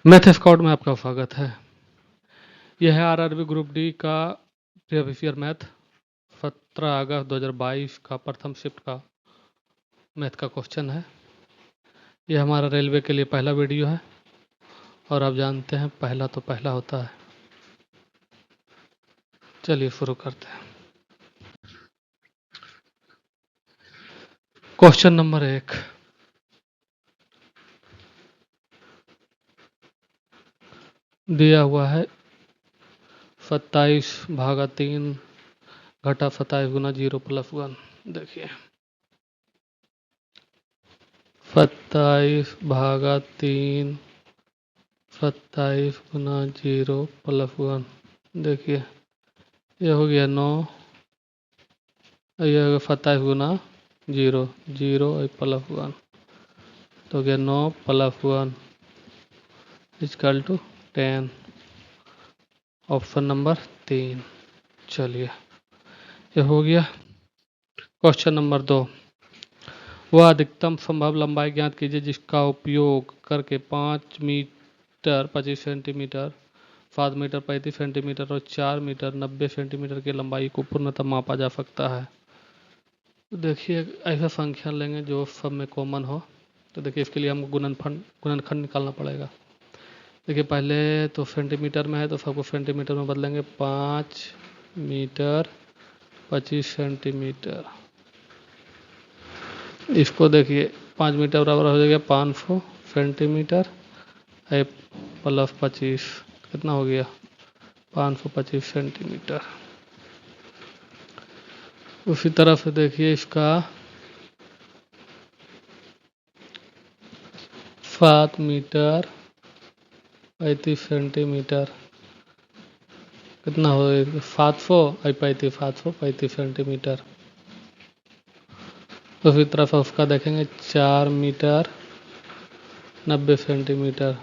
Math scout में आपका स्वागत है। यह है आरआरबी ग्रुप डी का प्रीवियस ईयर मैथ 17 अगस्त 2022 का प्रथम शिफ्ट का मैथ का क्वेश्चन है। यह हमारा रेलवे के लिए पहला वीडियो है और आप जानते हैं पहला तो पहला होता है। चलिए शुरू करते हैं। क्वेश्चन नंबर 1, दिया हुआ है 27/3 घटा 27 गुना 0 + 1। देखिए 27/3 27 गुना 0 + 1। देखिए यह हो गया 9, यह हो गया 27 गुना 0 0 + 1 तो हो गया 9 + 1 = 10। Option number 3। चलिए यह हो गया। क्वेश्चन नंबर 2, वह अधिकतम संभव लंबाई ज्ञात कीजिए जिसका उपयोग करके 5 मीटर 25 सेंटीमीटर, 7 मीटर 35 सेंटीमीटर और 4 मीटर 90 सेंटीमीटर की लंबाई को पूर्णतः मापा जा सकता है। तो देखिए ऐसा संख्या लेंगे जो सब में कॉमन हो। तो देखिए इसके लिए हमको गुणनखंड निकालना पड़ेगा। देखिए पहले तो सेंटीमीटर में है तो सबको सेंटीमीटर में बदलेंगे। 5 मीटर 25 सेंटीमीटर, इसको देखिए 5 मीटर बराबर हो जाएगा 500 सेंटीमीटर + 25 कितना हो गया 525 सेंटीमीटर। उसी तरह से देखिए इसका 7 मीटर 35 सेंटीमीटर कितना हो गया 735 सेंटीमीटर। उसी तरह से उसका देखेंगे 4 मीटर 90 सेंटीमीटर।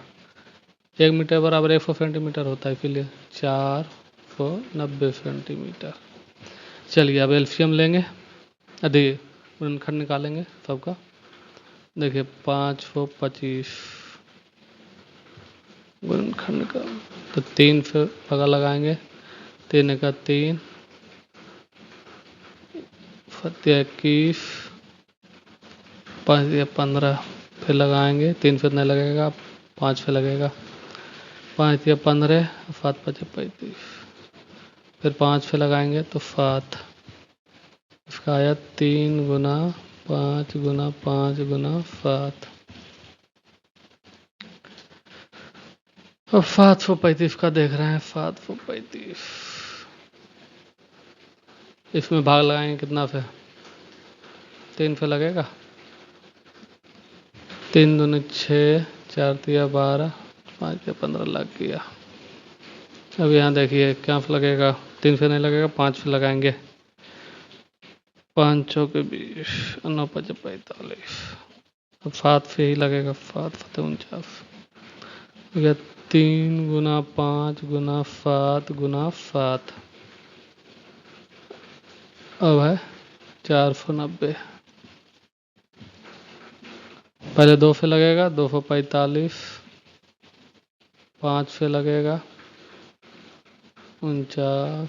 1 मीटर बराबर 100 सेंटीमीटर होता है, इसीलिए 490 सेंटीमीटर। चलिए अब एलसीएम लेंगे, अभी गुणनखंड निकालेंगे सबका। देखिए 525 गुणनखंड का तो 3 से पगा लगाएंगे। 3 का 3 7 21 5 15 फिर लगाएंगे। 3 से नहीं लगेगा, 5 से लगेगा। 5 15 7 5 35 फिर 5 से लगाएंगे तो 7। इसका आया 3 गुना 5 गुना 5 गुना 7। अब 735 का देख रहे हैं 735, इसमें भाग लगाएंगे कितना से 3 से लगेगा। 3 दूनी 6 4 तिया 12 5 15 लग गया। अब यहाँ देखिए क्या लगेगा, 3 से नहीं लगेगा 5 से लगाएंगे। 5 चौके 20 9 5 45। अब 7 से ही लगेगा, 7 7 49। 3 गुना 5 गुना 7 गुना 7 अब है 490। पहले 2 से लगेगा 245, 5 से लगेगा 49,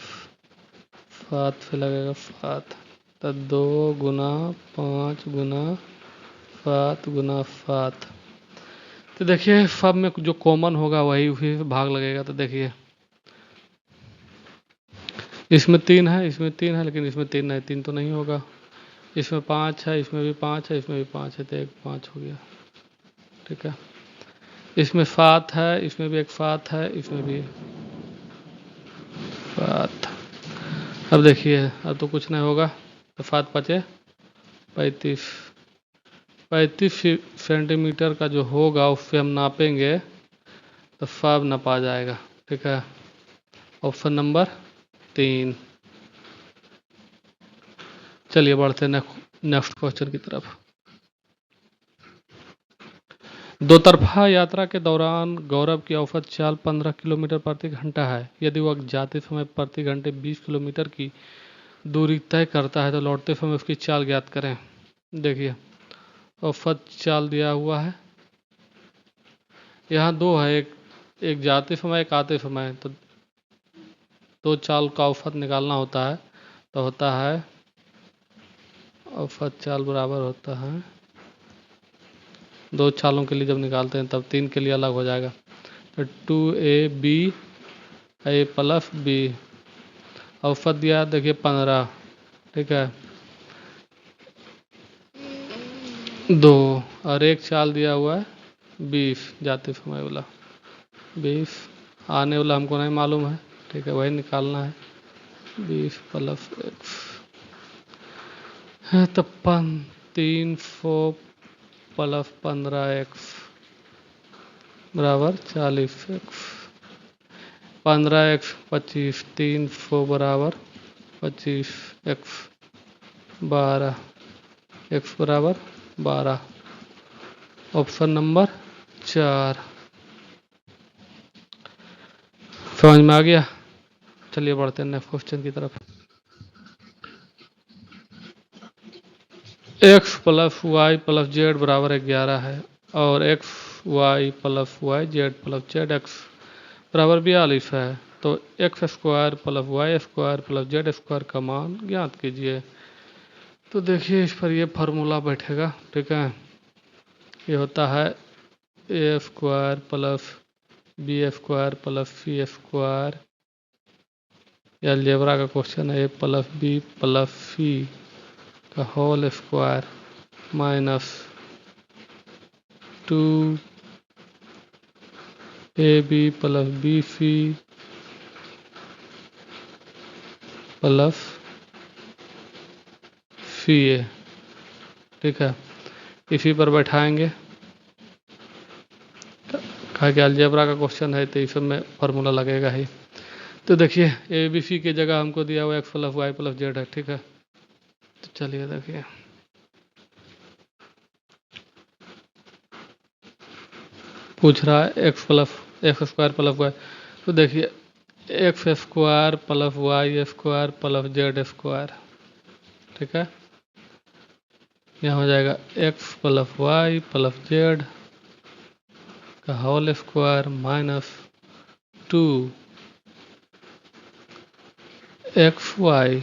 7 से लगेगा 7। तो 2 गुना 5 गुना 7 गुना 7। तो देखिए सब में जो कॉमन होगा वही उसी से भाग लगेगा। तो देखिए इसमें 3 है, इसमें 3 है, लेकिन इसमें 3 नहीं, 3 तो नहीं होगा। इसमें 5 है, इसमें भी 5 है, इसमें भी 5 है, तो एक 5 हो गया। ठीक है, इसमें 7 है, इसमें भी एक 7 है, इसमें भी 7। अब देखिए अब तो कुछ नहीं होगा। तो 7 5 35 35 सेंटीमीटर का जो होगा उससे हम नापेंगे तो सब नपा जाएगा। ठीक है, ऑप्शन नंबर 3। चलिए बढ़ते हैं नेक्स्ट क्वेश्चन की तरफ। दो तरफा यात्रा के दौरान गौरव की औसत चाल 15 किलोमीटर प्रति घंटा है। यदि वह जाते समय प्रति घंटे 20 किलोमीटर की दूरी तय करता है तो लौटते समय उसकी चाल ज्ञात करें। देखिए औसत चाल दिया हुआ है, यहाँ 2 है, एक एक जाते समय एक आते समय, तो दो चाल का औसत निकालना होता है, तो होता है औसत चाल बराबर होता है, दो चालों के लिए जब निकालते हैं तब 3 के लिए अलग हो जाएगा, तो 2ab प्लस बी, औसत दिया देखिए 15, ठीक है, 2, और एक चाल दिया हुआ है 20 जाते समय वाला, 20 आने वाला हमको नहीं मालूम है, ठीक है, वही निकालना है, 20 प्लस एक्स है तो 300 प्लस 15x बराबर 40x, 15x 25, 300 बराबर 25x 12, x बराबर 12, ऑप्शन नंबर 4। समझ में आ गया? चलिए बढ़ते हैं नेक्स्ट क्वेश्चन की तरफ। x plus Y plus z बराबर 11 है और x y plus Y Z plus Z x बराबर 42 है, तो x square plus Y square plus Z square का मान ज्ञात कीजिए। तो देखिए इस पर ये फार्मूला बैठेगा, ठीक है, ये होता है A square plus B square plus C square, या अलजेब्रा का क्वेश्चन है, A plus B plus C का whole square minus 2ab plus B C plus C A, ठीक है, इसी पर बैठाएंगे, कहा कि अलजेब्रा का क्वेश्चन है तो इस में फार्मूला लगेगा ही। तो देखिए ए बी सी की जगह हमको दिया हुआ x plus Y plus z है, ठीक है, तो चलिए देखिए पूछ रहा है एक्स स्क्वायर प्लस वाई, तो देखिए X square plus Y square plus Z square, ठीक है, यहाँ हो जाएगा X plus Y plus Z का whole square minus 2 X Y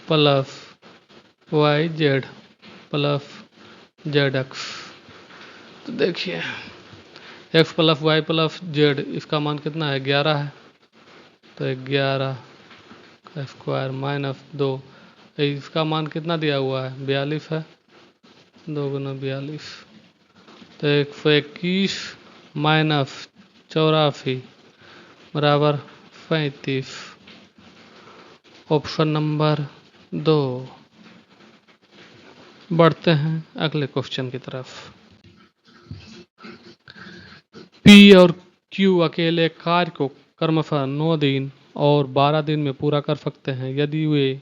plus Y Z plus Z X. तो देखिए X plus Y plus Z इसका मान कितना है 11 है, तो 11 का स्क्वायर माइनस 2, इसका मान कितना दिया हुआ है 42 है, 2 गुना 42, तो 121 माइनस 84 बराबर 35, ऑप्शन नंबर 2। बढ़ते हैं अगले क्वेश्चन की तरफ। पी और क्यू अकेले कार्य को क्रमशः 9 दिन और 12 दिन में पूरा कर सकते हैं। यदि वे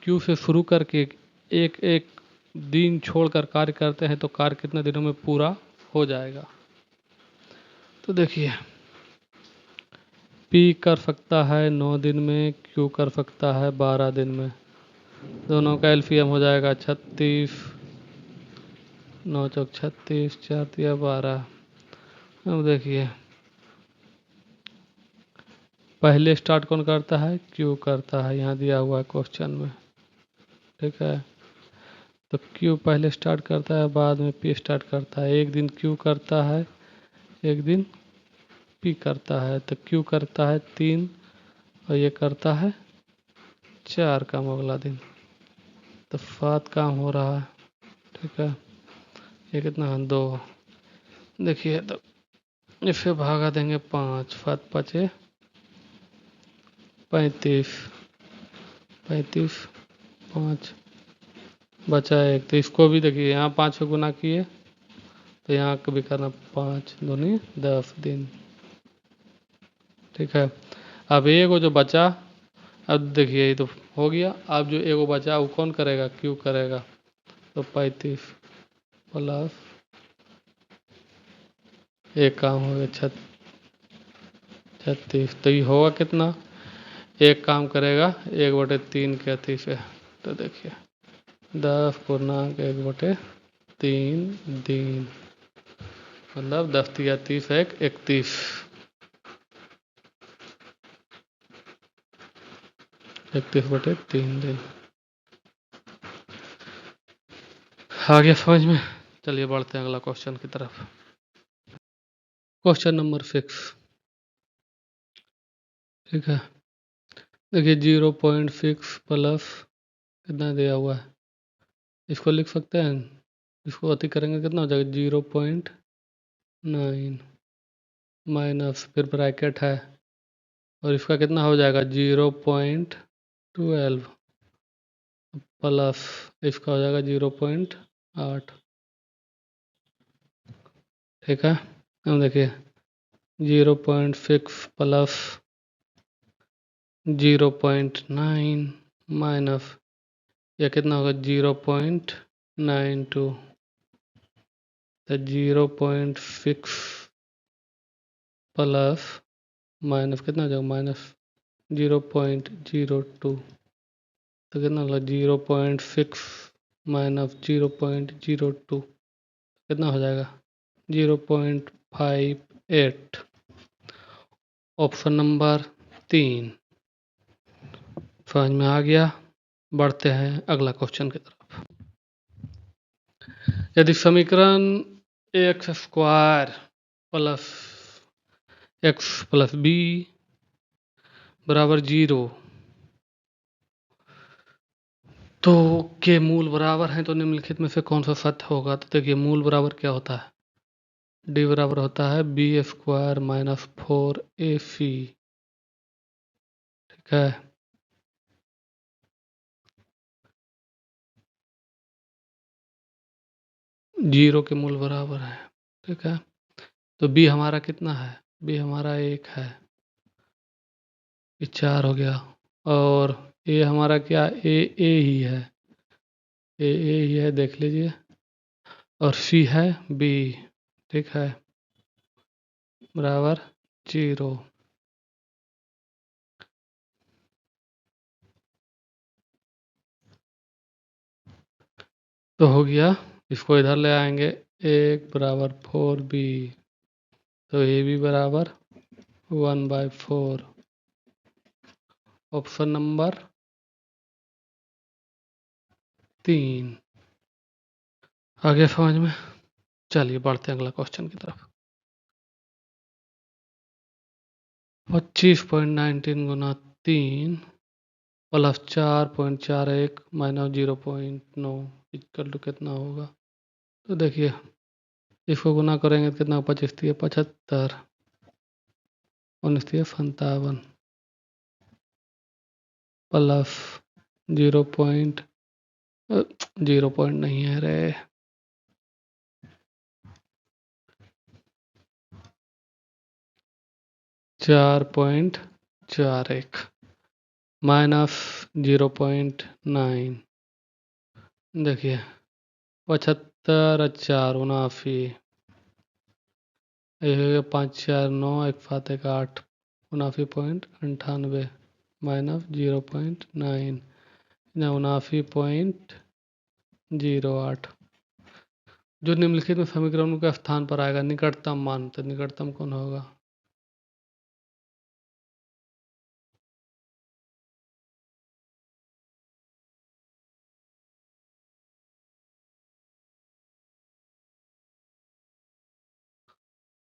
क्यू से शुरू करके एक एक दिन छोड़कर कार्य करते हैं तो कार्य कितने दिनों में पूरा हो जाएगा। तो देखिए पी कर सकता है 9 दिन में, क्यू कर सकता है 12 दिन में, दोनों का एलसीएम हो जाएगा 36, 9 चौक 36, 4 तिया 12। अब देखिए पहले स्टार्ट कौन करता है, क्यू करता है, यहाँ दिया हुआ है क्वेश्चन में, ठीक है, तो क्यू पहले स्टार्ट करता है, बाद में पी स्टार्ट करता है, एक दिन क्यू करता है, एक दिन पी करता है, तो क्यू करता है 3 और ये करता है 4 काम अगला दिन, तो 7 काम हो रहा है, ठीक है, ये कितना है 2। देखिए तो इसे भागा देंगे 5, 7 5 35, 35 5 बचा 1, तो इसको भी देखिए यहाँ 5 से गुना किए तो यहाँ भी करना 5 दूनी 10 दिन, ठीक है। अब एगो जो बचा, अब देखिए ये तो हो गया, अब जो एगो बचा वो कौन करेगा, क्यू करेगा, तो 35 प्लस एक काम हो गया 36, तो ये होगा कितना, एक काम करेगा 1/3 के अथी से, तो देखिए 10 पूर्णांक 1/3 दिन, मतलब 10 तिया 30 1 31, 31/3 दिन। आ गया समझ में? चलिए बढ़ते हैं अगला क्वेश्चन की तरफ। क्वेश्चन नंबर 6, ठीक है। देखिए 0.6 प्लस कितना दिया हुआ है, इसको लिख सकते हैं। इसको अति करेंगे कितना हो जाएगा, 0.9 माइनस फिर ब्रैकेट है और इसका कितना हो जाएगा 0.12 प्लस इसका हो जाएगा 0.8। ठीक है, अब देखिए 0.6 प्लस 0.9 माइनस यह कितना होगा 0.92, तो 0.6 प्लस माइनस कितना हो जाएगा -0.02, तो कितना होगा 0.6 माइनस 0.02 कितना हो जाएगा 0.58। ऑप्शन नंबर 3 समझ में आ गया। बढ़ते हैं अगला क्वेश्चन की तरफ। यदि समीकरण x square plus x plus b बराबर 0 तो के मूल बराबर हैं, तो निम्नलिखित में से कौन सा सत्य होगा। तो देखिए मूल बराबर क्या होता है, डी बराबर होता है बी स्क्वायर माइनस 4ac। ठीक है, जीरो के मूल बराबर है। ठीक है, तो बी हमारा कितना है, बी हमारा 1 है, ये 4 हो गया। और ए हमारा क्या, ए ही है, ए ही है, देख लीजिए। और सी है बी, ठीक है, बराबर 0। तो हो गया, इसको इधर ले आएंगे, 1 बराबर 4b, तो ए बी बराबर 1/4। ऑप्शन नंबर 3 आ गया समझ में। चलिए बढ़ते हैं अगला क्वेश्चन की तरफ। 25.19 गुना 3 प्लस 4.41 माइनस 0.9 इक्वल टू कितना होगा। तो देखिए इसको गुना करेंगे तो कितना, 25 3 75, 19 3 57 प्लस 0 पॉइंट नहीं है रे, 4.41 माइनस 0.9। देखिए 75 4 79, 5 4 9 1 7 1 8, 79.98 माइनस 0.9, 79.08। जो निम्नलिखित में समीकरणों के स्थान पर आएगा निकटतम मान, तो निकटतम कौन होगा।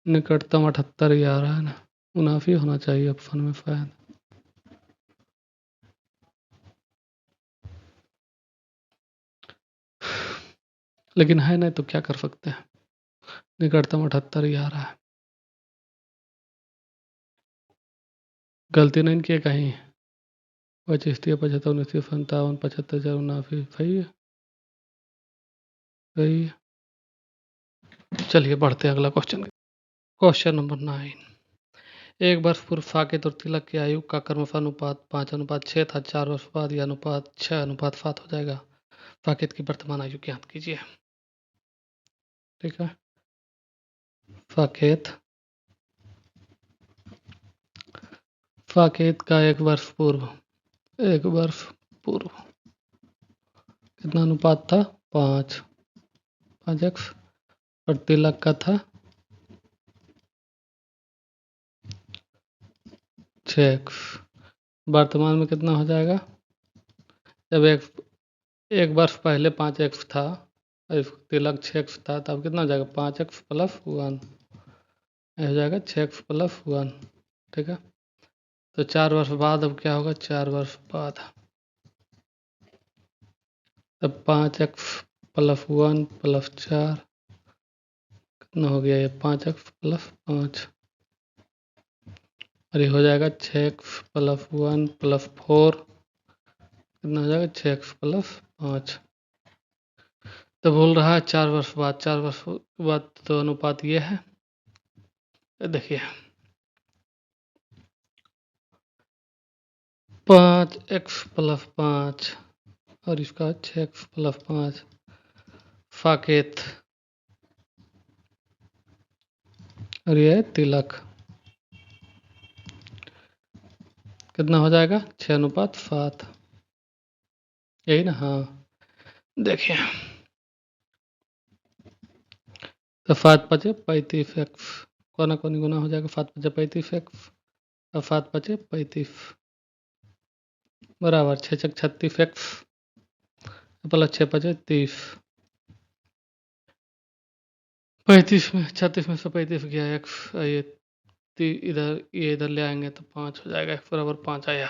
निकटतम 78 ही आ रहा है ना, 79 होना चाहिए ऑप्शन में शायद। लेकिन है नहीं तो क्या कर सकते हैं, निकटतम 78 ही आ रहा है। गलती नहीं किए कहीं, 25 75 19 57 75 4 79, सही है, सही है। चलिए बढ़ते हैं अगला क्वेश्चन। क्वेश्चन नंबर 9, एक वर्ष पूर्व साकेत और तिलक की आयु का क्रमशः अनुपात 5:6 था, 4 वर्ष बाद यह अनुपात 6:7 हो जाएगा। साकेत की वर्तमान आयु ज्ञात कीजिए। ठीक है, साकेत साकेत का एक वर्ष पूर्व कितना अनुपात था, 5x, और तिलक का था 6x। वर्तमान में कितना हो जाएगा, जब एक वर्ष पहले 5x था, तिलक 6x था, तब कितना हो जाएगा 5x + 1, हो जाएगा 6x + 1। ठीक है, तो 4 वर्ष बाद अब क्या होगा, 4 वर्ष बाद तब 5x + 1 + 4 कितना हो गया, ये 5x + 5, और ये हो जाएगा 6x + 1 + 4 कितना हो जाएगा 6x + 5। तो बोल रहा है 4 वर्ष बाद, 4 वर्ष बाद तो अनुपात ये है, देखिए 5x + 5 और इसका 6x + 5 साकेत, और ये है तिलक, कितना हो जाएगा 6:7, यही ना। हाँ देखिए, तो 5 × 5 = 35x, कोना कोनी गुना हो जाएगा, 5 × 5 = 35x और 5 × 5 = 35 बराबर 6 × 6 = 36x + 6 × 5 = 30, 35 में 36 में से 35 गया x, ये इधर ले आएंगे तो 5 हो जाएगा, x = 5 आया।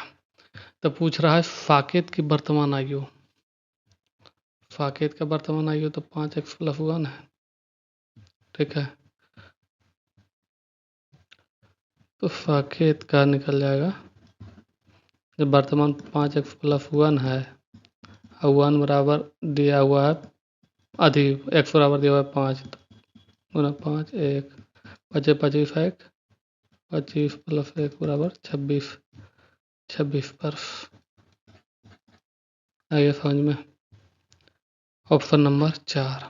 तो पूछ रहा है साकेत की वर्तमान आयु, साकेत का वर्तमान आयु तो 5x + 1 है। ठीक है, तो साकेत का निकल जाएगा, जब वर्तमान 5x + 1 है और 1 बराबर दिया हुआ है, x बराबर दिया हुआ है 5, गुना 5 1 5 25 1 25 + 1 बराबर 26, 26 वर्ष। आइए समझ में, ऑप्शन नंबर 4।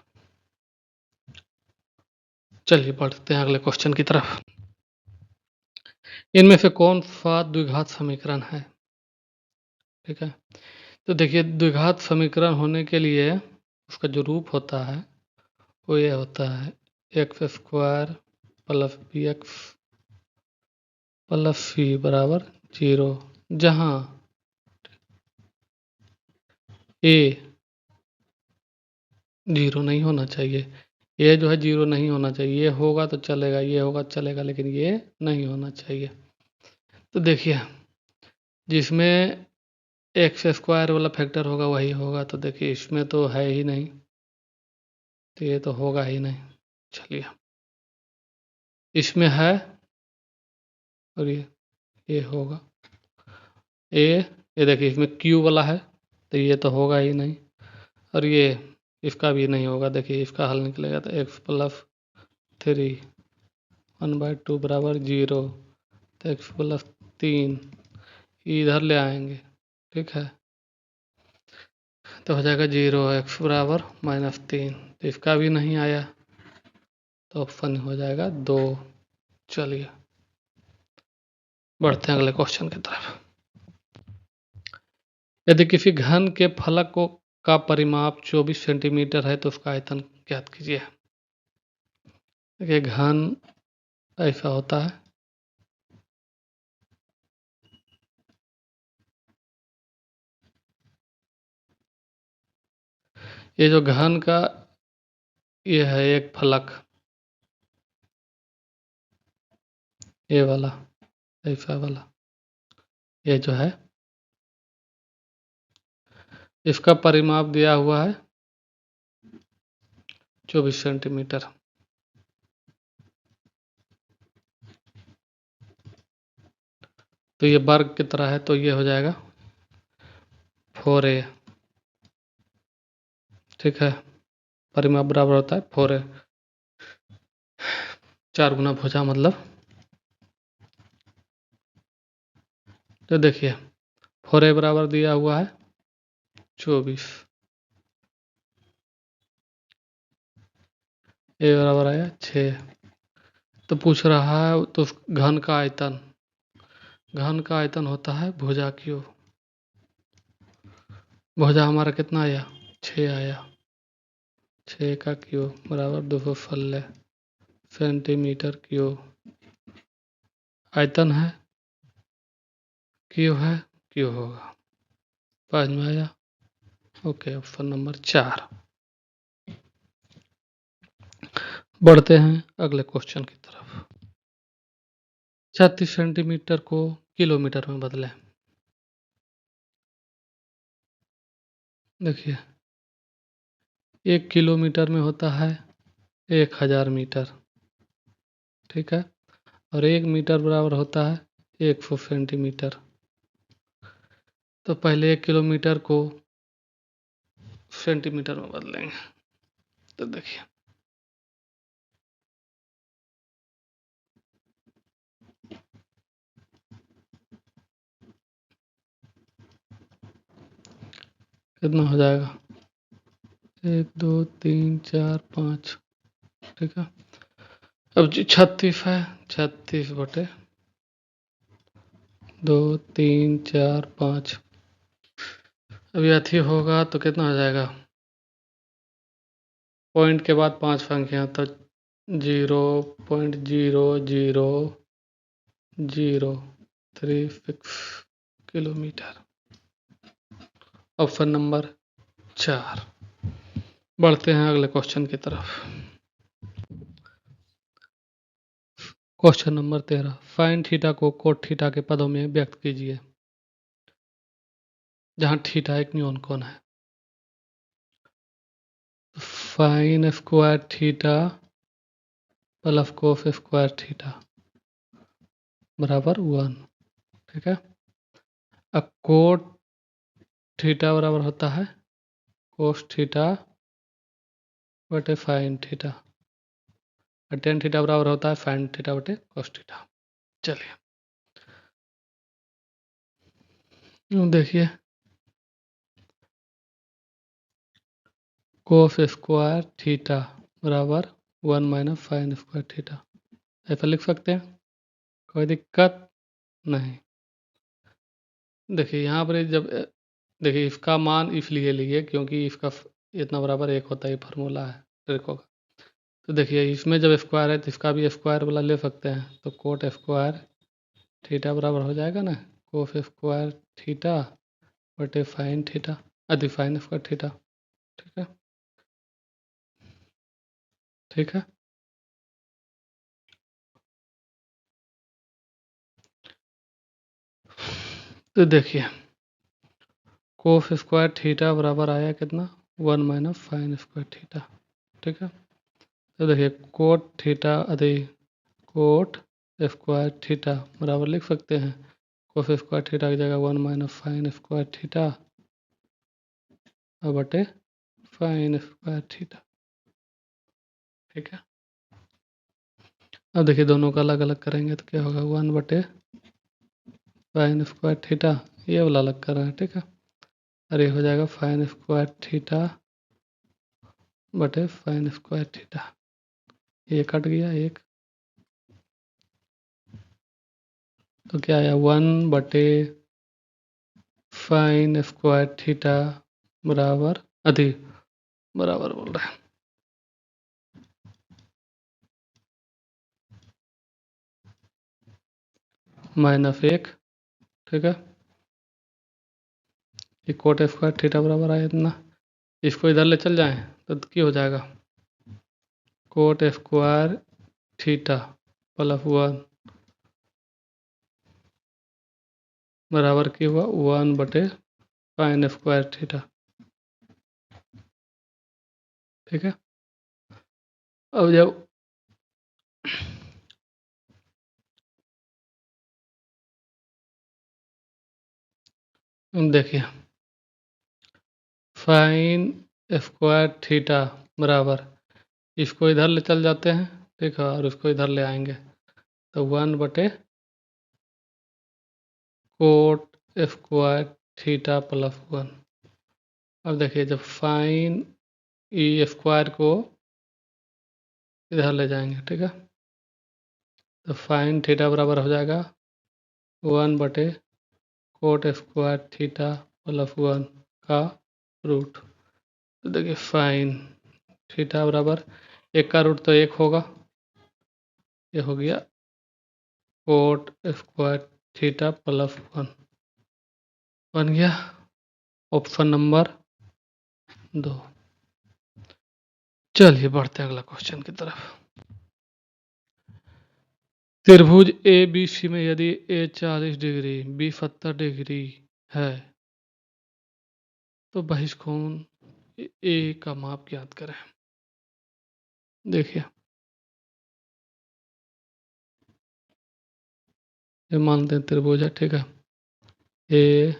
चलिए बढ़ते हैं अगले क्वेश्चन की तरफ। इनमें से कौन सा द्विघात समीकरण है। ठीक है, तो देखिए द्विघात समीकरण होने के लिए उसका जो रूप होता है वो ये होता है x² + bx + c = 0, जहाँ a 0 नहीं होना चाहिए, ये जो है 0 नहीं होना चाहिए, ये होगा तो चलेगा, ये होगा चलेगा, लेकिन ये नहीं होना चाहिए। तो देखिए जिसमें x² वाला फैक्टर होगा वही होगा, तो देखिए इसमें तो है ही नहीं, तो ये तो होगा ही नहीं। चलिए इसमें है और ये होगा, ये देखिए इसमें q वाला है तो ये तो होगा ही नहीं, और ये इसका भी नहीं होगा। देखिए इसका हल निकलेगा तो x + 3 1/2 बराबर 0, तो x + 3 इधर ले आएंगे। ठीक है, तो हो जाएगा 0, x बराबर -3, तो इसका भी नहीं आया, तो ऑप्शन हो जाएगा 2। चलिए बढ़ते हैं अगले क्वेश्चन की तरफ। यदि किसी घन के फलक का परिमाप 24 सेंटीमीटर है तो उसका आयतन ज्ञात कीजिए। देखिए घन ऐसा होता है, ये जो घन का ये है एक फलक, ये वाला ऐसा वाला, ये जो है इसका परिमाप दिया हुआ है 24 सेंटीमीटर। तो ये वर्ग की तरह है, तो ये हो जाएगा 4a। ठीक है, परिमाप बराबर होता है 4a, 4 गुना भुजा मतलब। तो देखिए 4a बराबर दिया हुआ है 24, a बराबर आया 6। तो पूछ रहा है तो घन का आयतन, घन का आयतन होता है भुजा क्यूब, भुजा हमारा कितना आया 6 आया, 6 का क्यूब बराबर 216 सेंटीमीटर क्यूब। आयतन है क्यूब है क्यू होगा। समझ में आया? Okay, option number 4। बढ़ते हैं अगले क्वेश्चन की तरफ। 36 सेंटीमीटर को किलोमीटर में बदलें। देखिए, 1 किलोमीटर में होता है 1000 मीटर, ठीक है, और 1 मीटर बराबर होता है 100 सेंटीमीटर। तो पहले 1 किलोमीटर को सेंटीमीटर में बदलेंगे। तो देखिए, कितना हो जाएगा? 1 2 3 4 5, ठीक है। अब जो 36 है, 36 बटे 2 3 4 5, अब यथी होगा तो कितना हो जाएगा? पॉइंट के बाद 5 संख्या, तो 0.000036 किलोमीटर। Option number 4। बढ़ते हैं अगले क्वेश्चन की तरफ। Question number 13। साइन थीटा को कोट थीटा के पदों में व्यक्त कीजिए, जहां थीटा एक न्यून कोण है। Sine square theta plus cos square theta बराबर 1, ठीक है। अब कोट थीटा बराबर होता है कोस थीटा बटे साइन थीटा, और टेन थीटा बराबर होता है साइन थीटा बटे कोस थीटा। चलिए, देखिए, कोस स्क्वायर थीटा बराबर 1 माइनस साइन स्क्वायर थीटा, ऐसा लिख सकते हैं, कोई दिक्कत नहीं। देखिए यहाँ पर जब देखिए इसका मान इसलिए लिए क्योंकि इसका इतना बराबर 1 होता है, फार्मूला है ट्रिको का। तो देखिए इसमें जब स्क्वायर है तो इसका भी स्क्वायर वाला ले सकते हैं, तो कोट स्क्वायर थीटा बराबर हो जाएगा ना कोस स्क्वायर थीटा बटे साइन थीटा, अधि साइन स्क्वायर थीटा, ठीक है, ठीक है। तो देखिए कोस स्क्वायर थीटा बराबर आया कितना? 1 माइनस साइन स्क्वायर थीटा, ठीक है। तो देखिए कोट थीटा अधि कोट स्क्वायर थीटा बराबर लिख सकते हैं कोस स्क्वायर थीटा की जगह 1 माइनस साइन स्क्वायर थीटा और बटे साइन स्क्वायर थीटा, ठीक है। अब देखिए दोनों का अलग अलग करेंगे तो क्या होगा? 1 बटे साइन स्क्वायर थीटा, ये वाला अलग कर रहे हैं, ठीक है। और ये हो जाएगा साइन स्क्वायर थीटा बटे साइन स्क्वायर थीटा, ये कट गया एक, तो क्या आया? 1 बटे साइन स्क्वायर थीटा बराबर अधि बराबर बोल रहे हैं -1, ठीक है। ये कोट स्क्वायर थीटा बराबर आया इतना, इसको इधर ले चल जाएं तो क्या हो जाएगा? कोट स्क्वायर थीटा प्लस 1 बराबर क्या हुआ? 1 बटे साइन स्क्वायर थीटा, ठीक है। अब जब देखिए साइन स्क्वायर थीटा बराबर, इसको इधर ले चल जाते हैं, ठीक है, और इसको इधर ले आएंगे तो 1 बटे कोट स्क्वायर थीटा प्लस 1। अब देखिए जब साइन ई स्क्वायर को इधर ले जाएंगे, ठीक है, तो साइन थीटा बराबर हो जाएगा 1 बटे कोट स्क्वायर थीटा प्लस 1 का रूट। तो देखिए साइन थीटा बराबर 1 का रूट तो 1 होगा, ये हो गया कोट स्क्वायर थीटा प्लस 1, बन गया ऑप्शन नंबर 2। चलिए बढ़ते हैं अगला क्वेश्चन की तरफ। त्रिभुज ए बी सी में यदि ए 40 डिग्री बी 70 डिग्री है तो बहिष्कोण ए का माप ज्ञात करें। देखिए, ये मानते हैं त्रिभुज है, ठीक है, ए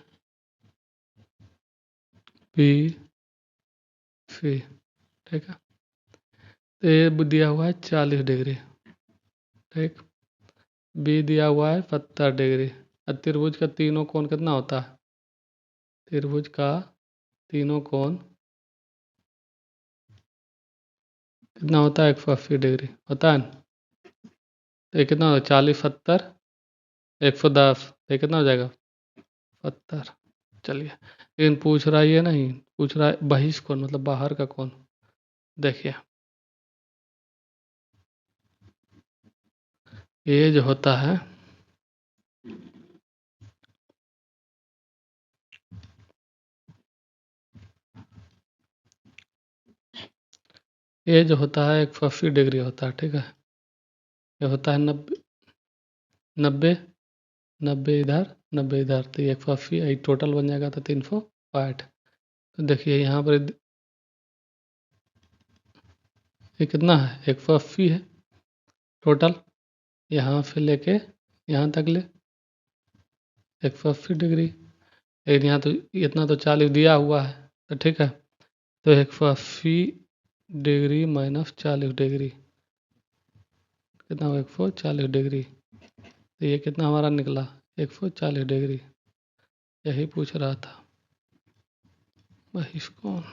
बी सी, ठीक है। तो ए दिया हुआ है 40 डिग्री, ठीक। बी दिया हुआ है 70 डिग्री। अब त्रिभुज का तीनों कोण कितना होता है? त्रिभुज का तीनों कोण कितना होता है? 180 डिग्री होता है ना। तो ये कितना होगा? 40 70 110, तो ये कितना हो जाएगा? 70। चलिए, लेकिन पूछ रहा है ये नहीं, पूछ रहा है बहिष्कोण मतलब बाहर का कोण। देखिए, ये जो होता है ये जो होता है 180 डिग्री होता है, ठीक है। ये होता है 90 90 इधर 90 इधर, तो ये 180 टोटल बन जाएगा तो 360। तो देखिए यहाँ पर ये कितना है? 180 है टोटल, यहाँ से लेके यहाँ तक ले 180 डिग्री। लेकिन यहाँ तो इतना तो 40 दिया हुआ है, तो ठीक है। तो 180 डिग्री माइनस 40 डिग्री कितना हुआ? 140 डिग्री। तो ये कितना हमारा निकला? 140 डिग्री। यही पूछ रहा था बहिष्कोण।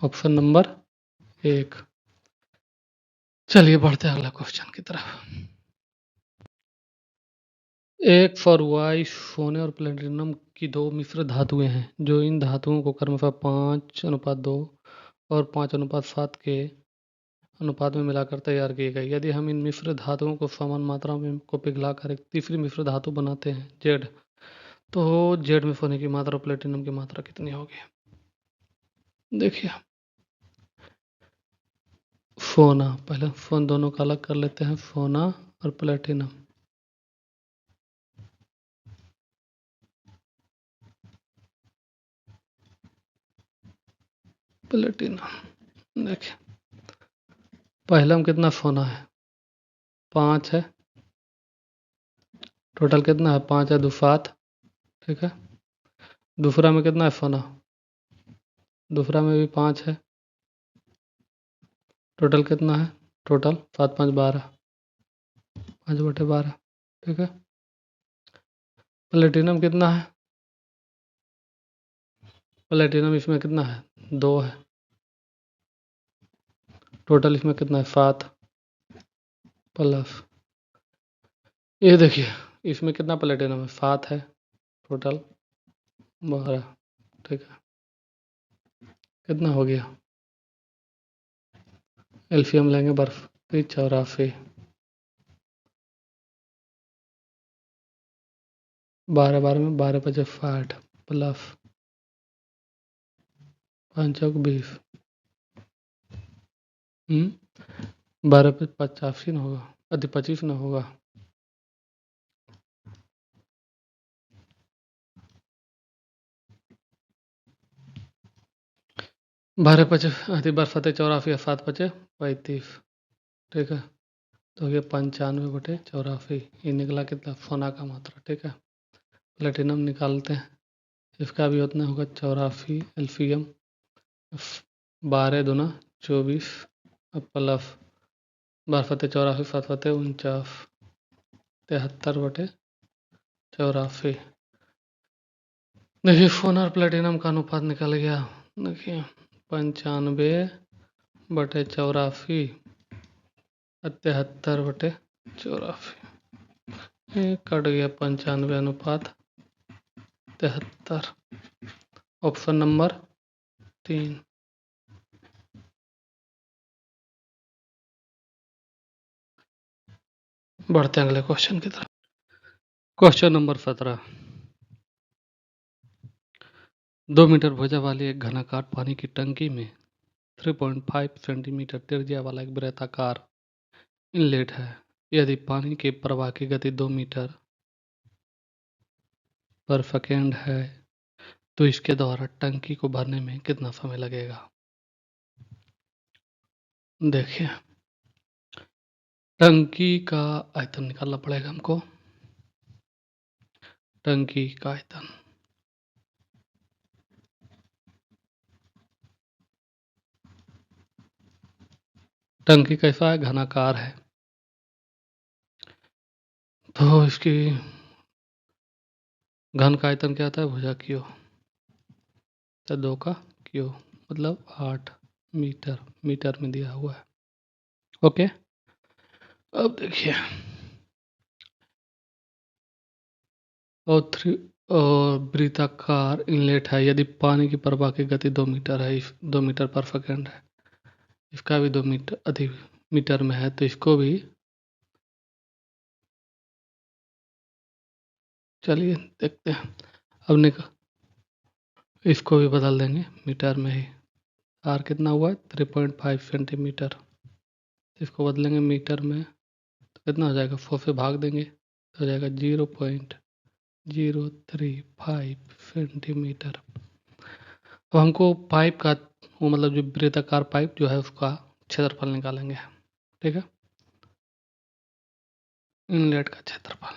Option number 1। चलिए बढ़ते हैं अगला क्वेश्चन की तरफ। एक फॉरवाई सोने और प्लेटिनम की दो मिश्र धातुएं हैं जो इन धातुओं को क्रमशः 5:2 और 5:7 के अनुपात में मिलाकर तैयार की गई। यदि हम इन मिश्र धातुओं को समान मात्रा में को पिघलाकर एक तीसरी मिश्र धातु बनाते हैं जेड, तो जेड में सोने की मात्रा और प्लेटिनम की मात्रा कितनी होगी? देखिए, सोना, पहले फोन दोनों का अलग कर लेते हैं, सोना और प्लेटिनम। प्लेटिनम देखिए, पहला में कितना सोना है? 5 है। टोटल कितना है? 5 है 2 7, ठीक है। दूसरा में कितना है सोना? दूसरा में भी 5 है। टोटल कितना है? टोटल 7 5 12, 5/12, ठीक है। प्लेटिनम कितना है? प्लेटिनम इसमें कितना है? 2 है। टोटल इसमें कितना है? 7 प्लस ये देखिए, इसमें कितना प्लेटिनम है? 7 है। टोटल 12, ठीक है। कितना हो गया? एलसीएम लेंगे बर्फ की 84, 12 12 में 12 5 60 प्लस 5 चौक 20, 12 पे 85 ना होगा, अति 25 ना होगा। 12 5 अति 12 7 84 7 5 35, ठीक है। तो ये 95/84 ये निकला कितना? सोना का मात्रा, ठीक है। प्लेटिनम निकालते हैं, इसका भी उतना होगा 84 एलसीएम 12 दूना 24 प्लस 12 7 84 7 7 49 73/84। देखिए, सोना और प्लेटिनम का अनुपात निकल गया। देखिए 95/84 73/84 कट गया 95/73। Option number 3। बढ़ते हैं अगले क्वेश्चन की तरफ। Question number 17। 2 मीटर भुजा वाली एक घनाकार पानी की टंकी में 3.5 सेंटीमीटर त्रिज्या वाला एक वृत्ताकार इनलेट है। यदि पानी के प्रवाह की गति 2 मीटर पर सेकेंड है तो इसके द्वारा टंकी को भरने में कितना समय लगेगा। देखिए, टंकी का आयतन निकालना पड़ेगा हमको। टंकी का आयतन, टंकी कैसा है, घनाकार है, तो इसकी घन का आयतन क्या आता है, भुजा क्यू, तो 2 का क्यू मतलब 8 मीटर, मीटर में दिया हुआ है। ओके, अब देखिए, और वृत्ताकार इनलेट है। यदि पानी की प्रवाह की गति 2 मीटर है, 2 मीटर पर सेकेंड है, इसका भी 2 मीटर अधिक मीटर में है, तो इसको भी चलिए देखते हैं। अब इसको भी बदल देंगे मीटर में ही। आर कितना हुआ है, 3.5 सेंटीमीटर, इसको बदलेंगे मीटर में तो कितना हो जाएगा, 4 से भाग देंगे तो हो जाएगा 0.035 सेंटीमीटर। अब हमको पाइप का, वो मतलब जो वृत्ताकार पाइप जो है उसका क्षेत्रफल निकालेंगे। ठीक है, इनलेट का क्षेत्रफल,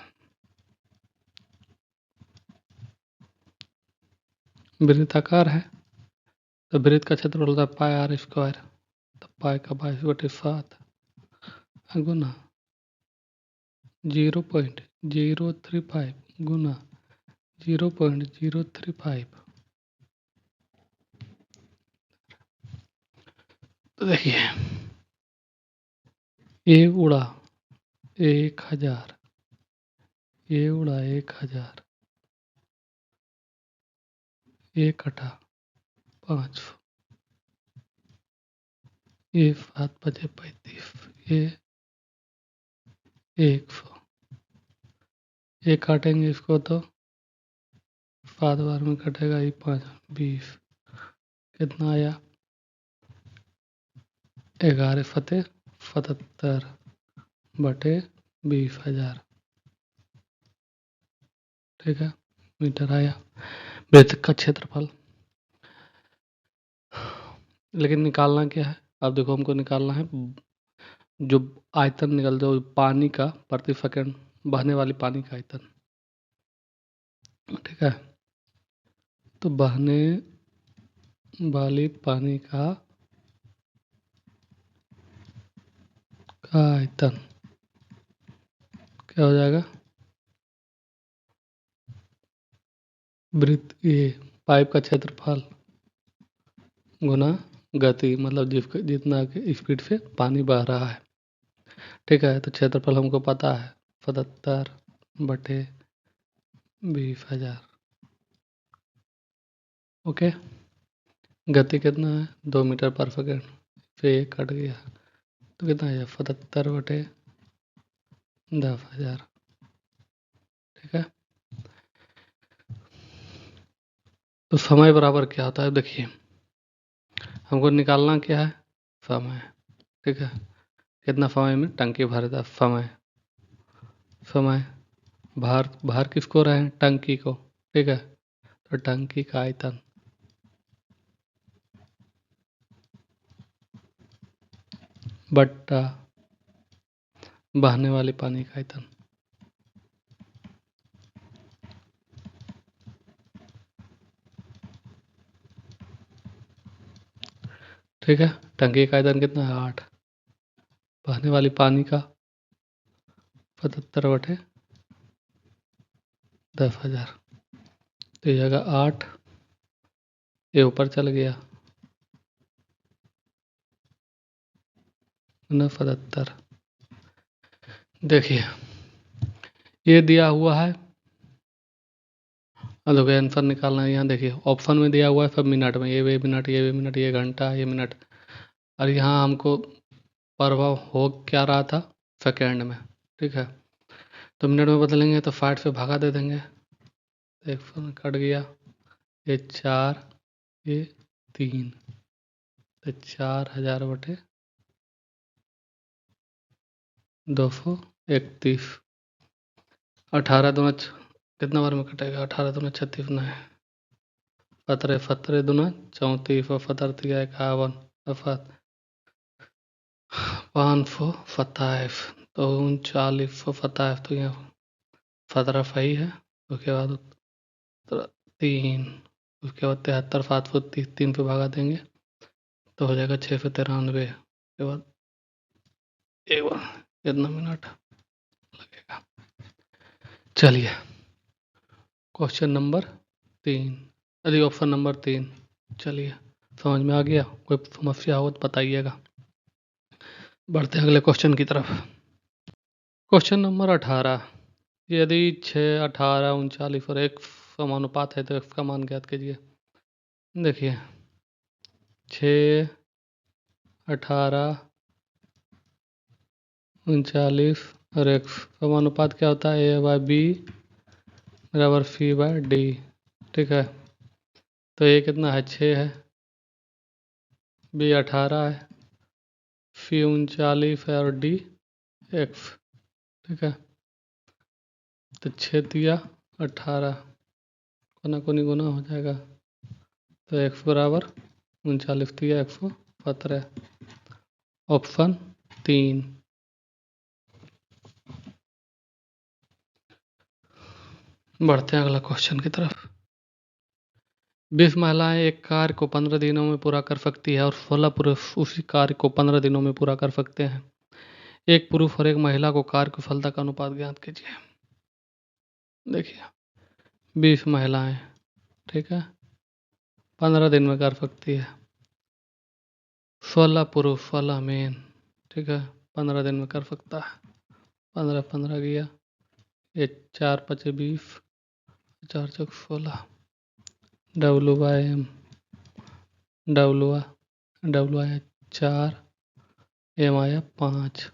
वृत्ताकार है तो वृत्त का क्षेत्रफल होता है पाई आर स्क्वायर, तो पाई का 22/7 गुना 0.035 गुना 0.035। तो देखिए, ये उड़ा 1000, ये उड़ा 1000, ये कटा 500, ये 7×5=35, ये 100, ये काटेंगे इसको तो 7 बार में कटेगा, ये 5 20, कितना आया, 11×77/20,000। ठीक है, मीटर आया वृत्त का क्षेत्रफल। लेकिन निकालना क्या है, अब देखो हमको निकालना है जो आयतन निकल दो पानी का प्रति सेकंड, बहने वाली पानी का आयतन। ठीक है, तो बहने वाली पानी का आयतन क्या हो जाएगा, वृत्त ये पाइप का क्षेत्रफल गुना गति, मतलब जितना स्पीड से पानी बह रहा है। ठीक है, तो क्षेत्रफल हमको पता है 77/20,000। ओके, गति कितना है, 2 मीटर पर सेकेंड, फिर एक कट गया तो कितना है, 77/10,000। ठीक है, तो समय बराबर क्या होता है, देखिए हमको निकालना क्या है, समय। ठीक है, कितना समय में टंकी भरेगा, समय, समय भार किसको रहे हैं, टंकी को। ठीक है, तो टंकी का आयतन बट्टा बहने वाले पानी का आयतन। ठीक है, टंकी का आयतन कितना है, 8, बहने वाली पानी का 77/10,000, तो ये जगह 8, ये ऊपर चल गया ना 77। देखिए, ये दिया हुआ है, अब देखो आंसर निकालना है। यहाँ देखिए ऑप्शन में दिया हुआ है सब मिनट में, ये भी मिनट, ये भी मिनट, ये घंटा, ये मिनट, और यहाँ हमको प्रभाव हो क्या रहा था, सेकेंड में। ठीक है, तो मिनट में बदलेंगे तो 60 से भागा दे देंगे, 100 कट गया, ये 4, ये 3, तो 4000 बटे 231। 18 दूना कितना बार में कटेगा? 18 दूना 36 नहीं, 17 17 दूना 34 और 17 51 545, तो 39 तो यहाँ 17 सही है। उसके बाद 3, उसके बाद 73 730 3 पे भागा देंगे तो हो जाएगा 693। उसके बाद एक बार कितना मिनट लगेगा? चलिए क्वेश्चन नंबर 3, अरे ऑप्शन नंबर 3, चलिए समझ में आ गया? कोई समस्या हो तो बताइएगा। बढ़ते हैं अगले क्वेश्चन की तरफ। क्वेश्चन नंबर 18, यदि 6, 18, 39 और 1 समानुपात है तो x का मान ज्ञात कीजिए। देखिए 6, 18, 39 और x समानुपात क्या होता है? a/b बराबर c/d। ठीक है, तो ये कितना है? 6 है, b 18 है, c 39 है और d x। ठीक है, तो 6 दिया 18 कोना कोनी गुना हो जाएगा, तो x बराबर 39 दिया 117। ऑप्शन 3। बढ़ते हैं अगला क्वेश्चन की तरफ। 20 महिलाएं एक कार्य को 15 दिनों में पूरा कर सकती है और 16 पुरुष उसी कार्य को 15 दिनों में पूरा कर सकते हैं। एक पुरुष और एक महिला को कार्य कुशलता का अनुपात ज्ञात कीजिए। देखिए 20 महिलाएं, ठीक है, 15 दिन में कर सकती है। 16 पुरुष, 16 मेन, ठीक है, 15 दिन में कर सकता है। 15 15 गया, ये 4 5 20, 4 चौक 16, WM डब्लू आया 4, M आया 5।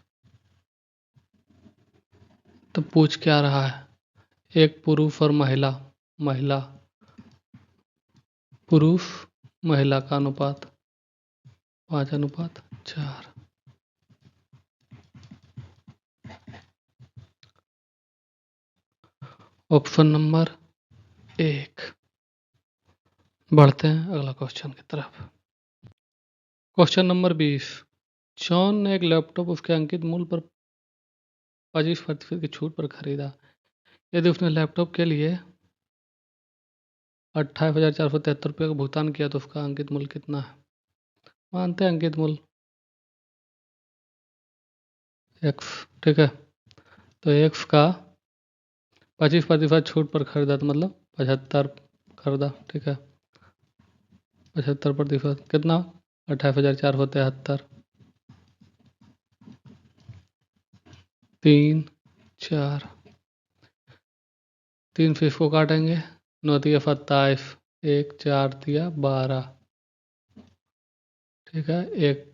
तो पूछ क्या रहा है? एक पुरुष और महिला पुरुष महिला का अनुपात 5:4। Option number 1। बढ़ते हैं अगला क्वेश्चन की तरफ। क्वेश्चन नंबर 20, जॉन ने एक लैपटॉप उसके अंकित मूल्य पर 25% की छूट पर खरीदा। यदि उसने लैपटॉप के लिए 28,473 रुपये का भुगतान किया तो उसका अंकित मूल्य कितना है? मानते हैं अंकित मूल्य x, ठीक है, तो x का 25% छूट पर खरीदा तो मतलब 75 खरीदा। ठीक है, 75% कितना? 28,473, 3 4, 3 से इसको काटेंगे, 9 दिया 27, 1 4 दिया 12। ठीक है, एक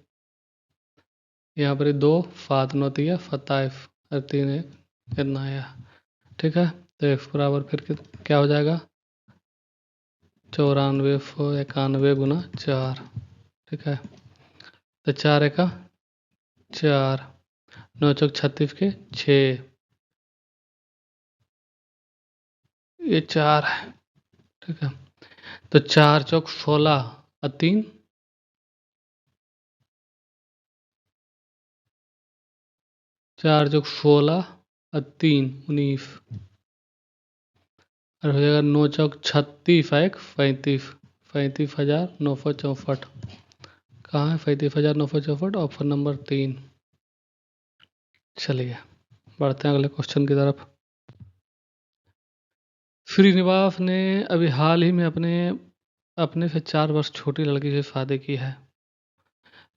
यहाँ पर 2 7 9 दिया 27 और 3 1 कितना आया? ठीक है, तो x बराबर फिर क्या हो जाएगा? 9491 गुना 4। ठीक है, तो 4 एका 4, 9 चौक 36 के 6, ये 4 है। ठीक है, तो 4 चौक 16 और 3 4 चौक 16 और 3 19 और हो जाएगा 9 चौक 36 एक 35, 35,964। कहाँ है 35,964? Option number 3। चलिए बढ़ते हैं अगले क्वेश्चन की तरफ। श्रीनिवास ने अभी हाल ही में अपने से 4 वर्ष छोटी लड़की से शादी की है।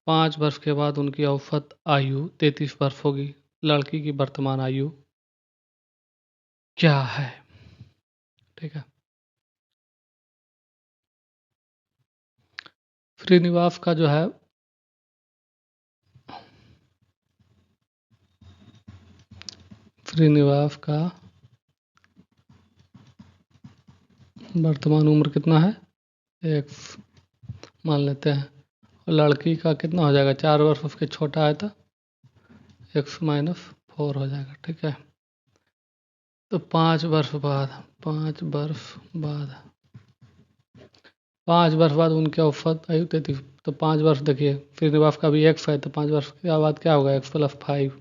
5 वर्ष के बाद उनकी औसत आयु 33 वर्ष होगी। लड़की की वर्तमान आयु क्या है? ठीक है, श्रीनिवास का जो है श्रीनिवास का वर्तमान उम्र कितना है? एक्स मान लेते हैं। और लड़की का कितना हो जाएगा, 4 वर्ष उसके छोटा है तो x-4 हो जाएगा। ठीक है, तो 5 वर्ष बाद 5 वर्ष बाद उनके औसत आयु 33। तो 5 वर्ष देखिए, श्रीनिवास का भी एक्स है तो 5 वर्ष के बाद क्या होगा, x+5।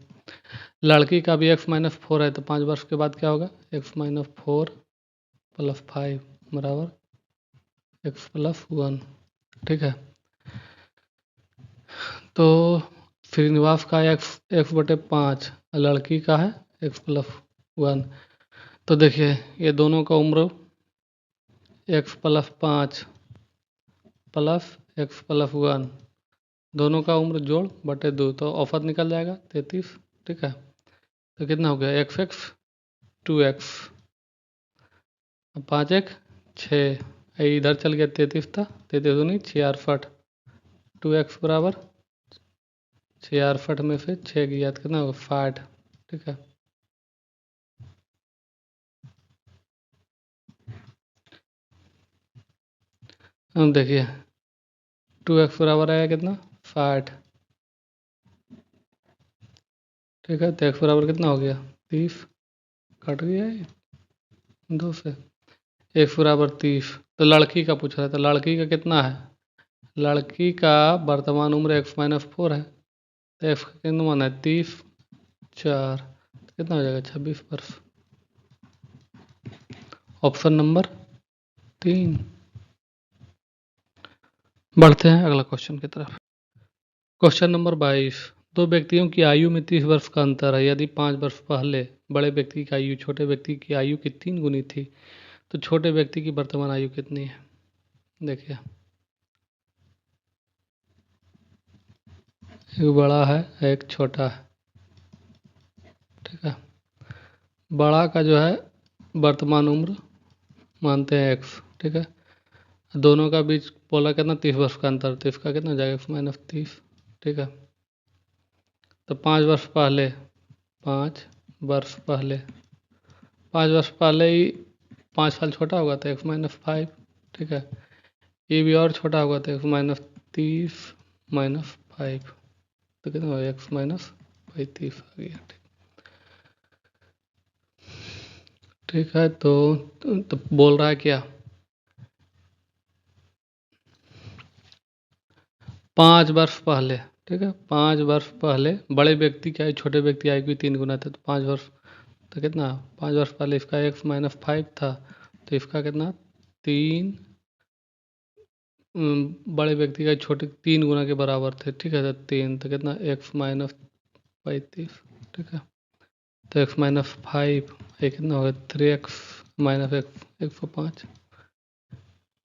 लड़की का भी x-4 है तो 5 वर्ष के बाद क्या होगा, x-4 + 5 बराबर x+1। ठीक है, तो श्रीनिवास का x/5 लड़की का है x+1। तो देखिए ये दोनों का उम्र x+5 प्लस x+1 दोनों का उम्र जोड़ बटे 2, तो औसत निकल जाएगा 33। ठीक है, तो कितना हो गया, x 2x, 5 6, इधर चल गया 33 था, 33 दूनी 66, 2x बराबर 66 में से 6 गया तो कितना होगा 60। ठीक है, हम देखिए 2x बराबर आया कितना 60। ठीक है, तो x बराबर कितना हो गया 30, कट गया है 2 से, x बराबर 30। तो लड़की का पूछ रहा है, तो लड़की का कितना है, लड़की का वर्तमान उम्र x-4 है, तो x का कितना मान है 30 4, तो कितना हो जाएगा 26 वर्ष। Option number 3। बढ़ते हैं अगला क्वेश्चन की तरफ। Question number 22। दो व्यक्तियों की आयु में 30 वर्ष का अंतर है। यदि 5 वर्ष पहले बड़े व्यक्ति की आयु छोटे व्यक्ति की आयु की 3 गुनी थी तो छोटे व्यक्ति की वर्तमान आयु कितनी है। देखिए एक बड़ा है एक छोटा है। ठीक है, बड़ा का जो है वर्तमान उम्र मानते हैं x। ठीक है, दोनों का बीच बोला कितना 30 वर्ष का अंतर, तो इसका कितना हो जाएगा x-30। ठीक है, तो 5 वर्ष पहले 5 वर्ष पहले 5 वर्ष पहले ही 5 साल छोटा होगा तो x-5। ठीक है, ये भी और छोटा होगा तो x-30 -5, तो कितना होगा x-35 आ गया। ठीक है, तो बोल रहा है क्या 5 वर्ष पहले। ठीक है, 5 वर्ष पहले बड़े व्यक्ति की आयु छोटे व्यक्ति की आयु की 3 गुना थे, तो 5 वर्ष तो कितना 5 वर्ष पहले इसका x-5 था, तो इसका कितना 3 बड़े व्यक्ति का छोटे 3 गुना के बराबर थे। ठीक है, तो 3 तो कितना x-35। ठीक है, तो x-5 ये कितना होगा 3x - 105,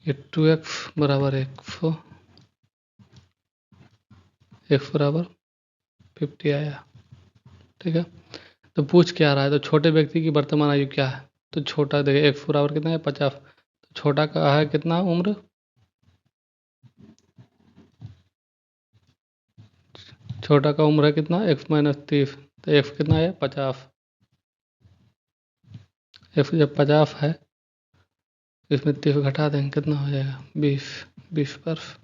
ये 2x बराबर 100, x बराबर 50 आया। ठीक है, तो पूछ क्या रहा है, तो छोटे व्यक्ति की वर्तमान आयु क्या है, तो छोटा देखिए x बराबर कितना है 50, तो छोटा का है कितना उम्र, छोटा का उम्र है कितना x-30, तो x कितना है 50, x जब 50 है इसमें 30 घटा देंगे कितना हो जाएगा 20 वर्ष।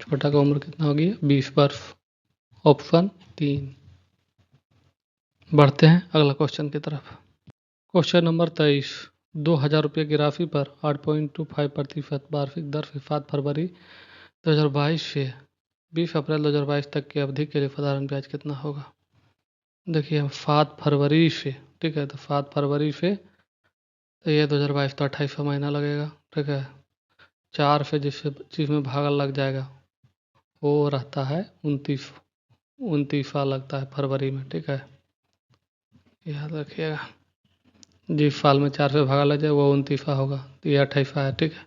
छोटा का उम्र कितना हो गया 20 वर्ष। ऑप्शन 3। बढ़ते हैं अगला क्वेश्चन की तरफ। Question number 23। 2,000 रुपये की राशि पर 8.25% वार्षिक दर से 7 फरवरी 2022 से 20 अप्रैल 2022 तक की अवधि के लिए साधारण ब्याज कितना होगा। देखिए हम 7 फरवरी से, ठीक है, तो 7 फरवरी से तो ये 2022 तो 28वां महीना लगेगा। ठीक है, 4 से जिसमें भागा लग जाएगा वो रहता है 29वां लगता है फरवरी में। ठीक है, याद रखिएगा, जिस साल में 4 से भागा लग जाए वो 29वां होगा, तो ये 28वां है। ठीक है,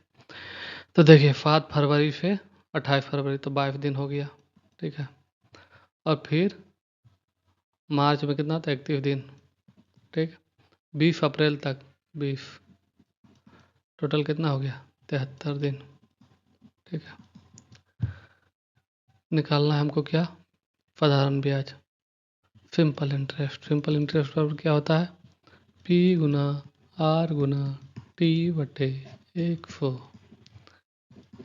तो देखिए 7 फरवरी से 28 फरवरी तो 22 दिन हो गया। ठीक है, और फिर मार्च में कितना था 31 दिन। ठीक, 20 अप्रैल तक 20, टोटल कितना हो गया 73 दिन। ठीक है, निकालना है हमको क्या, साधारण ब्याज, सिंपल इंटरेस्ट। सिंपल इंटरेस्ट पर क्या होता है P × R × T/100।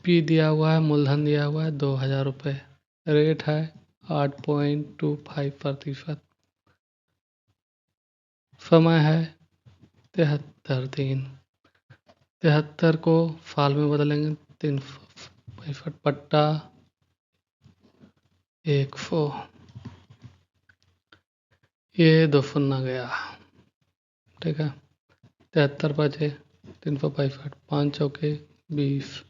पी दिया हुआ है, मूलधन दिया हुआ है 2000 रुपये, रेट है 8.25%, समय है 73 दिन। 73 को फाल में बदलेंगे, 3 पट्टा 100, ये 2 फुन्ना गया, ठीक है। 73 बचे 365, 5 चौके 20,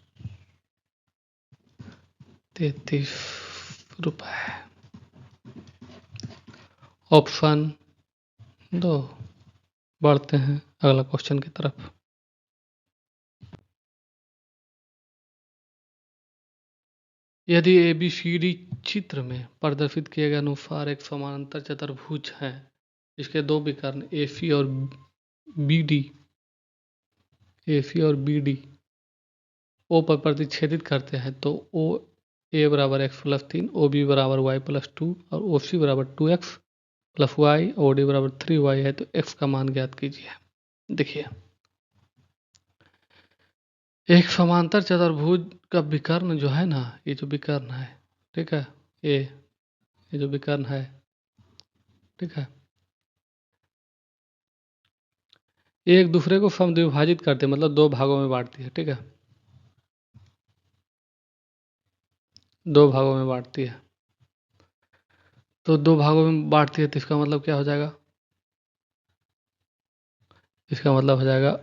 33 रुपये। ऑप्शन 2। बढ़ते हैं अगला क्वेश्चन की तरफ। यदि ABCD चित्र में प्रदर्शित किए गए अनुसार एक समानांतर चतुर्भुज है, इसके दो विकर्ण AC और BD O पर प्रतिच्छेदित करते हैं, तो OA बराबर x+3, OB बराबर y+2 और OC बराबर 2x+y, OD बराबर 3y है, तो x का मान ज्ञात कीजिए। देखिए, एक समांतर चतुर्भुज का विकर्ण जो है ना, ये जो विकर्ण है, ठीक है, ये जो विकर्ण है, ठीक है, ये एक दूसरे को समद्विभाजित करते हैं, मतलब 2 भागों में बांटती है, ठीक है, 2 भागों में बांटती है। तो 2 भागों में बांटती है तो इसका मतलब क्या हो जाएगा? इसका मतलब हो जाएगा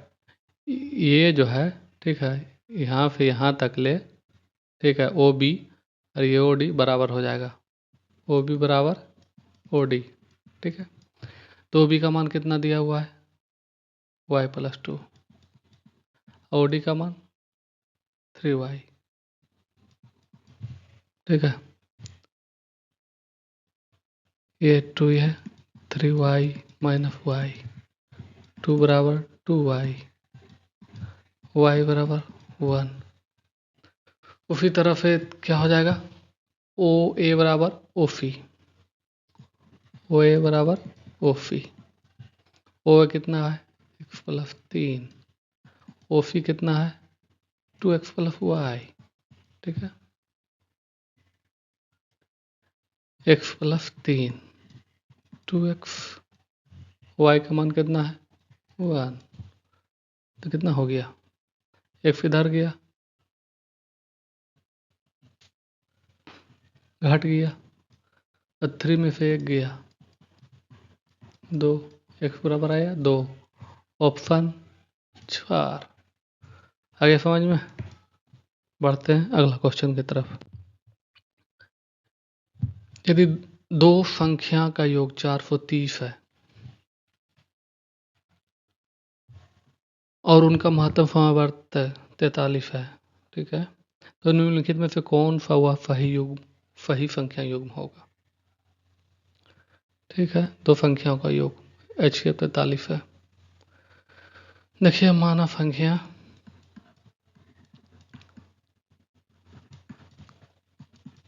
ये जो है, ठीक है, यहाँ से यहाँ तक ले, ठीक है, OB और ये OD बराबर हो जाएगा, OB बराबर OD, ठीक है। तो OB का मान कितना दिया हुआ है? y+2, OD का मान 3y, ठीक है, ये 2 है, 3y माइनस y, 2 बराबर 2y, y बराबर 1। उसी तरह से क्या हो जाएगा? OA बराबर OC, OA बराबर OC, OA कितना है? x+3, OC कितना है? 2x+y, ठीक है, x+3, 2x, y का मान कितना है? 1, तो कितना हो गया? x इधर गया, घट गया, और 3 में से 1 गया, 2, x बराबर आया 2, ऑप्शन 4। आगे समझ में? बढ़ते हैं अगला क्वेश्चन की तरफ। यदि दो संख्या का योग 430 है और उनका महत्तम समावर्त 43 है, ठीक है, तो निम्नलिखित में से कौन सा वह सही संख्या युग्म होगा? ठीक है, दो संख्याओं का योग HCF 43 है। देखिए, माना संख्या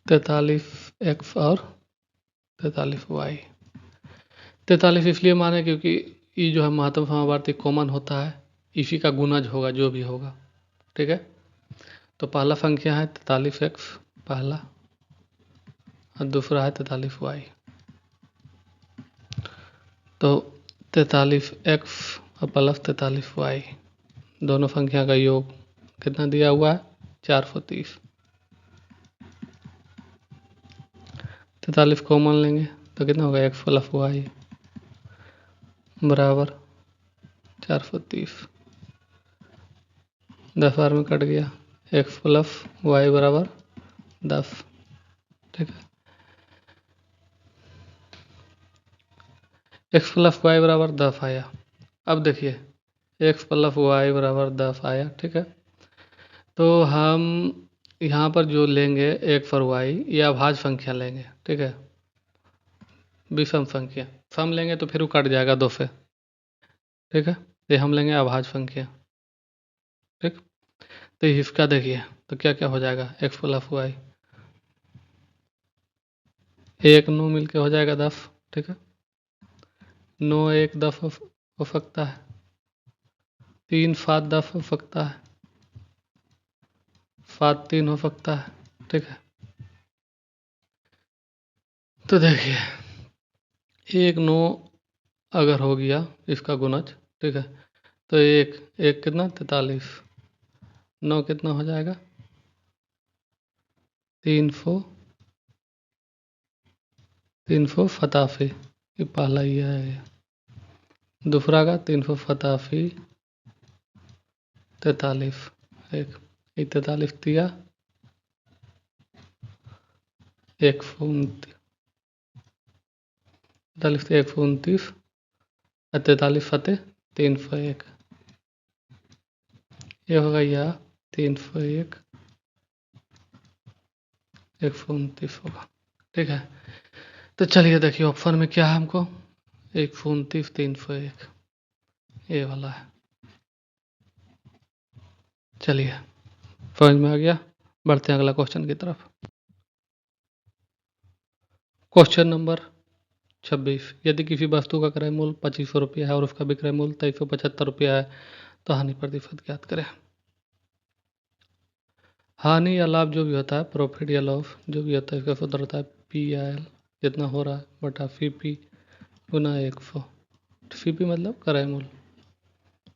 43x और 43y। 43 इसलिए माने क्योंकि ये जो है महत्तम समावर्ती कॉमन होता है, इसी का गुणज होगा जो भी होगा, ठीक है। तो पहला संख्या है 43x पहला, और दूसरा है 43y। तो 43x और प्लस 43y, दोनों संख्या का योग कितना दिया हुआ है? 430। 43 कॉमन लेंगे तो कितना होगा? x+y बराबर 430, 10 बार में कट गया, x+y बराबर 10, ठीक है, x+y बराबर 10 आया। अब देखिए, x+y बराबर 10 आया, ठीक है, तो हम यहाँ पर जो लेंगे x और y, या अभाज्य संख्या लेंगे, ठीक है, विषम संख्या, सम लेंगे तो फिर वो कट जाएगा 2 से, ठीक है, ये हम लेंगे अभाज्य संख्या, ठीक। तो इसका देखिए तो क्या क्या हो जाएगा? x+y, 1 9 मिलके हो जाएगा 10, ठीक है, 9 1 10 हो सकता है, 3 7 10 हो सकता है, 7 3 हो सकता है। ठीक है, तो देखिए 1 9 अगर हो गया इसका गुणज, ठीक है, तो एक एक कितना 43, 9 कितना हो जाएगा 300 फताफी, ये पहला ही है। दूसरा का 300 फताफी 43, एक 43 दिया 129, 129 और 43 फतेह 301, ये होगा यह 301 129 होगा। ठीक है, तो चलिए देखिए ऑप्शन में क्या है हमको 129 301, ये वाला है। चलिए समझ में आ गया, बढ़ते हैं अगला क्वेश्चन की तरफ। क्वेश्चन नंबर 26, यदि किसी वस्तु का क्रय मूल्य 2500 रुपया है और उसका विक्रय मूल्य 2375 रुपया है तो हानि प्रतिशत ज्ञात करें। हानि या लाभ जो भी होता है, प्रॉफिट या लॉस जो भी होता है, इसका सूत्र होता है PL, जितना हो रहा है बटा CP गुना 100। CP मतलब क्रय मूल्य,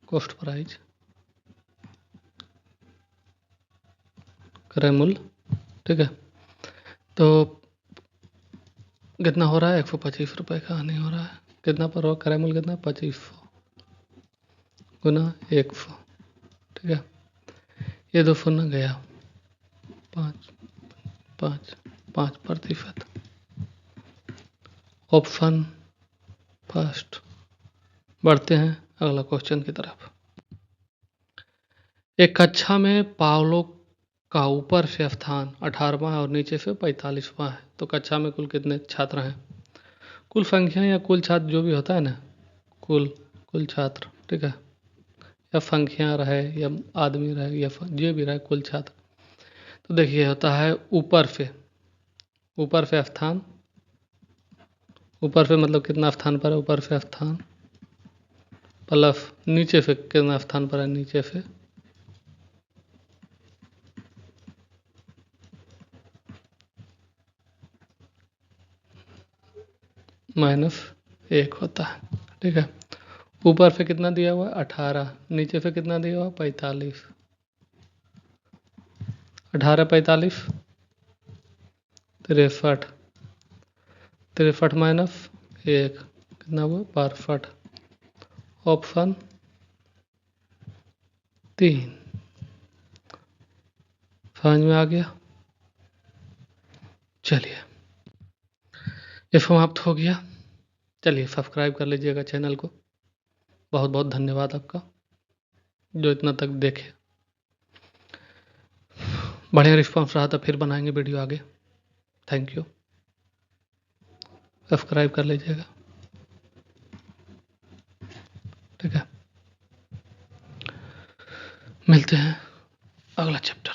कॉस्ट प्राइस, क्रय मूल्य। ठीक है, तो कितना हो रहा है 125 रुपये का हानि हो रहा है, कितना पर हो क्रय मूल्य कितना 2500 गुना 100। ठीक है, ये 200 ना गया, 5% ऑप्शन फर्स्ट। बढ़ते हैं अगला क्वेश्चन की तरफ। एक कक्षा में पावलों का ऊपर से स्थान 18वां और नीचे से 45वां है, तो कक्षा में कुल कितने छात्र हैं। कुल संख्या या कुल छात्र जो भी होता है ना, कुल छात्र, ठीक है, या संख्या रहे या आदमी रहे या जो भी रहे कुल छात्र। तो देखिए होता है ऊपर से स्थान, ऊपर से मतलब कितना स्थान पर है, ऊपर से स्थान, प्लस नीचे से कितना स्थान पर है, नीचे से -1 होता है। ठीक है, ऊपर से कितना दिया हुआ है 18, नीचे से कितना दिया हुआ 45, 18 45 63, 63 -1 कितना हुआ 62, ऑप्शन 3। समझ में आ गया। चलिए ये समाप्त हो गया। चलिए सब्सक्राइब कर लीजिएगा चैनल को। बहुत बहुत धन्यवाद आपका जो इतना तक देखे। बढ़िया रिस्पांस रहा तो फिर बनाएंगे वीडियो आगे। थैंक यू, सब्सक्राइब कर लीजिएगा। ठीक है, मिलते हैं अगला चैप्टर।